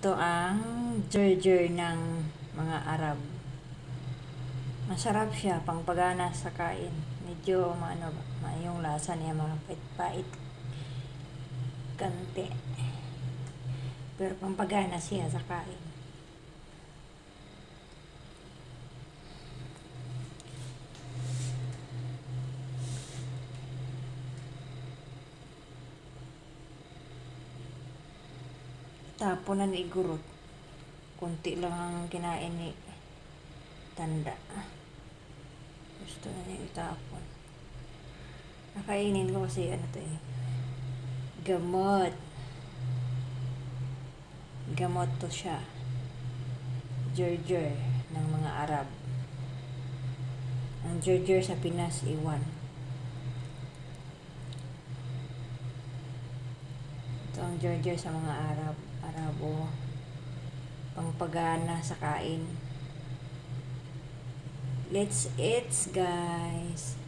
Ito ang gerger ng mga Arab. Masarap siya, pangpagana sa kain. Medyo yung lasa niya, mga pait-pait. Kante. Pero pampagana siya sa kain. Tapon na ni Igurot. Kunti lang ang kinain ni Tanda. Gusto na niya itapon. Nakainin ko kasi gamot. Gamot to siya. Gerger ng mga Arab. Ang gerger sa Pinas, iwan. Ito ang gerger sa mga Arabo. Pangpagana sa kain. Let's eat, guys.